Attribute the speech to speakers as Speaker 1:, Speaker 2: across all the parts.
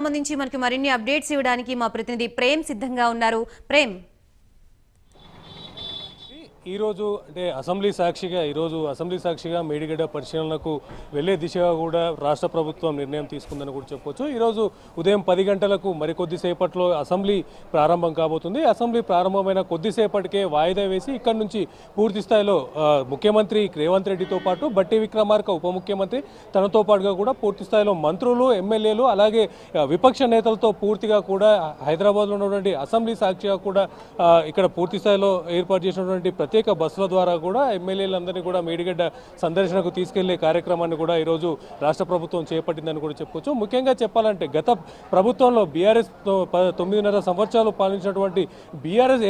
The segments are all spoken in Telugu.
Speaker 1: సంబంధించి మనకి మరిన్ని అప్డేట్స్ ఇవ్వడానికి మా ప్రతినిధి ప్రేమ్ సిద్ధంగా ఉన్నారు. ప్రేమ్,
Speaker 2: ఈరోజు అంటే అసెంబ్లీ సాక్షిగా మేడిగడ్డ పరిశీలనకు వెళ్లే దిశగా కూడా రాష్ట్ర ప్రభుత్వం నిర్ణయం తీసుకుందని కూడా చెప్పొచ్చు. ఈరోజు ఉదయం 10 గంటలకు మరికొద్దిసేపట్లో అసెంబ్లీ ప్రారంభం కాబోతుంది. అసెంబ్లీ ప్రారంభమైన కొద్దిసేపటికే వాయిదా వేసి ఇక్కడ నుంచి పూర్తి స్థాయిలో ముఖ్యమంత్రి రేవంత్ రెడ్డితో పాటు బట్టి విక్రమార్క ఉప ముఖ్యమంత్రి తనతో పాటుగా కూడా పూర్తి స్థాయిలో మంత్రులు, ఎమ్మెల్యేలు, అలాగే విపక్ష నేతలతో పూర్తిగా కూడా హైదరాబాద్లో ఉన్నటువంటి అసెంబ్లీ సాక్షిగా కూడా ఇక్కడ పూర్తి స్థాయిలో ఏర్పాటు చేసినటువంటి ప్రత్యేక బస్సుల ద్వారా కూడా ఎమ్మెల్యేలందరినీ కూడా మేడిగడ్డ సందర్శనకు తీసుకెళ్లే కార్యక్రమాన్ని కూడా ఈరోజు రాష్ట్ర ప్రభుత్వం చేపట్టిందని కూడా చెప్పుకోవచ్చు. ముఖ్యంగా చెప్పాలంటే గత ప్రభుత్వంలో బీఆర్ఎస్ 9.5 సంవత్సరాలు పాలించినటువంటి బీఆర్ఎస్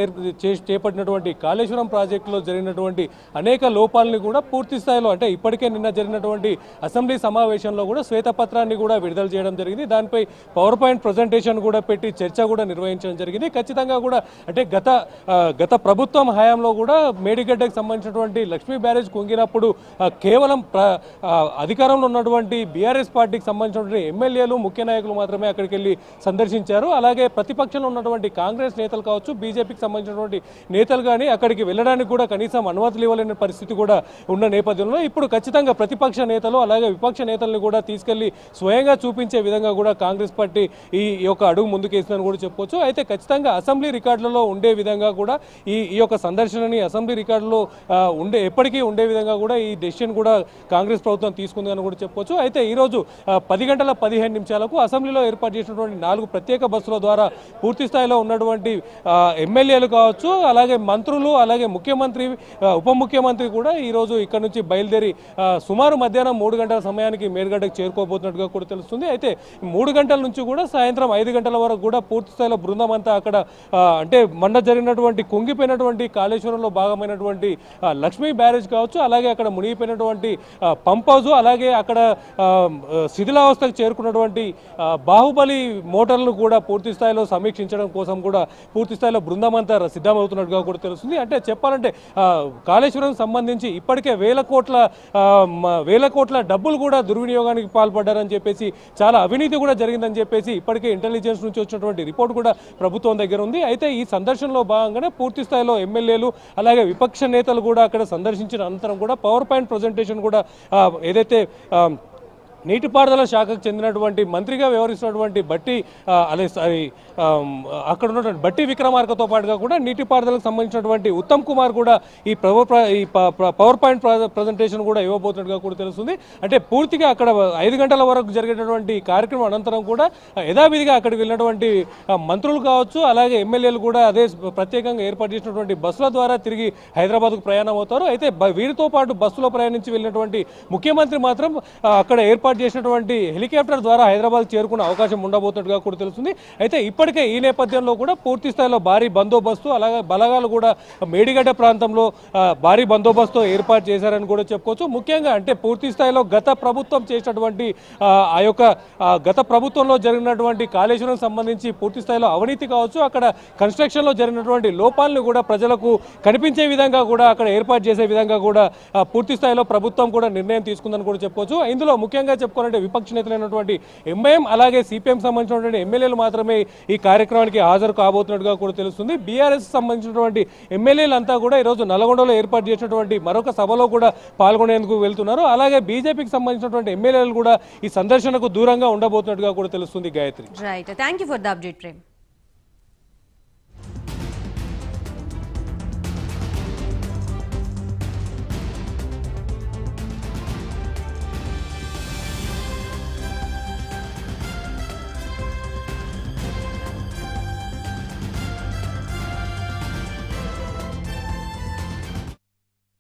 Speaker 2: చేపట్టినటువంటి కాళేశ్వరం ప్రాజెక్టులో జరిగినటువంటి అనేక లోపాలని కూడా పూర్తి స్థాయిలో అంటే ఇప్పటికే నిన్న జరిగినటువంటి అసెంబ్లీ సమావేశంలో కూడా శ్వేతపత్రాన్ని కూడా విడుదల చేయడం జరిగింది. దానిపై పవర్ పాయింట్ ప్రజెంటేషన్ కూడా పెట్టి చర్చ కూడా నిర్వహించడం జరిగింది. ఖచ్చితంగా కూడా అంటే గత ప్రభుత్వం హయాంలో కూడా మేడిగడ్డకు సంబంధించినటువంటి లక్ష్మీ బ్యారేజ్ కుంగినప్పుడు కేవలం అధికారంలో ఉన్నటువంటి బీఆర్ఎస్ పార్టీకి సంబంధించినటువంటి ఎమ్మెల్యేలు, ముఖ్య నాయకులు మాత్రమే అక్కడికి వెళ్ళి సందర్శించారు. అలాగే ప్రతిపక్షంలో ఉన్నటువంటి కాంగ్రెస్ నేతలు కావచ్చు, బీజేపీకి సంబంధించినటువంటి నేతలు కానీ అక్కడికి వెళ్ళడానికి కూడా కనీసం అనుమతులు ఇవ్వలేని పరిస్థితి కూడా ఉన్న నేపథ్యంలో ఇప్పుడు ఖచ్చితంగా ప్రతిపక్ష నేతలు అలాగే విపక్ష నేతలను కూడా తీసుకెళ్లి స్వయంగా చూపించే విధంగా కూడా కాంగ్రెస్ పార్టీ ఈ యొక్క అడుగు ముందుకేసిందని కూడా చెప్పొచ్చు. అయితే ఖచ్చితంగా అసెంబ్లీ రికార్డులలో ఉండే విధంగా కూడా ఈ యొక్క సందర్శనని అసెంబ్లీ రికార్డులో ఎప్పటికీ ఉండే విధంగా కూడా ఈ డెసిషన్ కూడా కాంగ్రెస్ ప్రభుత్వం తీసుకుందని కూడా చెప్పొచ్చు. అయితే ఈరోజు 10 గంటల 15 నిమిషాలకు అసెంబ్లీలో ఏర్పాటు చేసినటువంటి 4 ప్రత్యేక బస్సుల ద్వారా పూర్తి స్థాయిలో ఉన్నటువంటి ఎమ్మెల్యేలు కావచ్చు, అలాగే మంత్రులు, అలాగే ముఖ్యమంత్రి, ఉప ముఖ్యమంత్రి కూడా ఈరోజు ఇక్కడ నుంచి బయలుదేరి సుమారు మధ్యాహ్నం 3 గంటల సమయానికి మేడిగడ్డకు చేరుకోబోతున్నట్టుగా కూడా తెలుస్తుంది. అయితే 3 గంటల నుంచి కూడా సాయంత్రం 5 గంటల వరకు కూడా పూర్తి స్థాయిలో బృందం అంతా అక్కడ అంటే మొన్న జరిగినటువంటి కుంగిపోయినటువంటి కాళేశ్వరంలో భాగమైనటువంటి లక్ష్మీ బ్యారేజ్ కావచ్చు, అలాగే అక్కడ మునిగిపోయినటువంటి పంప్ హౌస్, అలాగే అక్కడ శిథిలావస్థకు చేరుకున్నటువంటి బాహుబలి మోటార్లను కూడా పూర్తి స్థాయిలో సమీక్షించడం కోసం కూడా పూర్తి స్థాయిలో బృందం అంతా సిద్ధమవుతున్నట్టుగా కూడా తెలుస్తుంది. అంటే చెప్పాలంటే కాళేశ్వరం సంబంధించి ఇప్పటికే వేల కోట్ల డబ్బులు కూడా దుర్వినియోగానికి పాల్పడ్డారని చెప్పేసి, చాలా అవినీతి కూడా జరిగిందని చెప్పేసి ఇప్పటికే ఇంటెలిజెన్స్ నుంచి వచ్చినటువంటి రిపోర్ట్ కూడా ప్రభుత్వం దగ్గర ఉంది. అయితే ఈ సందర్శనలో భాగంగానే పూర్తి స్థాయిలో ఎమ్మెల్యేలు అలాగే విపక్ష నేతలు కూడా అక్కడ సందర్శించిన అనంతరం కూడా పవర్ పాయింట్ ప్రజెంటేషన్ కూడా ఏదైతే నీటిపారుదల శాఖకు చెందినటువంటి మంత్రిగా వ్యవహరిస్తున్నటువంటి అక్కడ ఉన్నటువంటి బట్టి విక్రమార్కతో పాటుగా కూడా నీటిపారుదలకు సంబంధించినటువంటి ఉత్తమ్ కుమార్ కూడా ఈ పవర్ పాయింట్ ప్రజెంటేషన్ కూడా ఇవ్వబోతున్నట్టుగా కూడా తెలుస్తుంది. అంటే పూర్తిగా అక్కడ 5 గంటల వరకు జరిగేటటువంటి కార్యక్రమం అనంతరం కూడా యథావిధిగా అక్కడికి వెళ్ళినటువంటి మంత్రులు కావచ్చు, అలాగే ఎమ్మెల్యేలు కూడా అదే ప్రత్యేకంగా ఏర్పాటు చేసినటువంటి బస్సుల ద్వారా తిరిగి హైదరాబాద్కు ప్రయాణం అవుతారు. అయితే వీరితో పాటు బస్సులో ప్రయాణించి వెళ్ళినటువంటి ముఖ్యమంత్రి మాత్రం అక్కడ ఏర్పాటు చేసినటువంటి హెలికాప్టర్ ద్వారా హైదరాబాద్ చేరుకునే అవకాశం ఉండబోతున్నట్టుగా కూడా తెలుస్తుంది. అయితే ఇప్పటికే ఈ నేపథ్యంలో కూడా పూర్తి స్థాయిలో భారీ బందోబస్తు, అలాగే బలగాలు కూడా మేడిగడ్డ ప్రాంతంలో భారీ బందోబస్తు ఏర్పాటు చేశారని కూడా చెప్పుకోవచ్చు. ముఖ్యంగా అంటే పూర్తి స్థాయిలో గత ప్రభుత్వం చేసినటువంటి గత ప్రభుత్వంలో జరిగినటువంటి కాళేశ్వరం సంబంధించి పూర్తి స్థాయిలో అవినీతి కావచ్చు, అక్కడ కన్స్ట్రక్షన్లో జరిగినటువంటి లోపాలను కూడా ప్రజలకు కనిపించే విధంగా కూడా అక్కడ ఏర్పాటు చేసే విధంగా కూడా పూర్తి స్థాయిలో ప్రభుత్వం కూడా నిర్ణయం తీసుకుందని కూడా చెప్పొచ్చు. ఇందులో ముఖ్యంగా చెప్పుకోవాలంటే విపక్ష నేతలైనటువంటి ఎంఐఎం అలాగే సిపిఎం సంబంధించినటువంటి ఎమ్మెల్యేలు మాత్రమే ఈ కార్యక్రమానికి హాజరు కాబోతున్నట్టుగా కూడా తెలుస్తుంది. బీఆర్ఎస్ సంబంధించినటువంటి ఎమ్మెల్యేలంతా కూడా ఈరోజు నల్గొండలో ఏర్పాటు చేసినటువంటి మరొక సభలో కూడా పాల్గొనేందుకు వెళ్తున్నారు. అలాగే బీజేపీకి సంబంధించినటువంటి ఎమ్మెల్యేలు కూడా ఈ సందర్శనకు దూరంగా ఉండబోతున్నట్టుగా కూడా తెలుస్తుంది. Gayatri,
Speaker 1: right, thank you for the update Prem.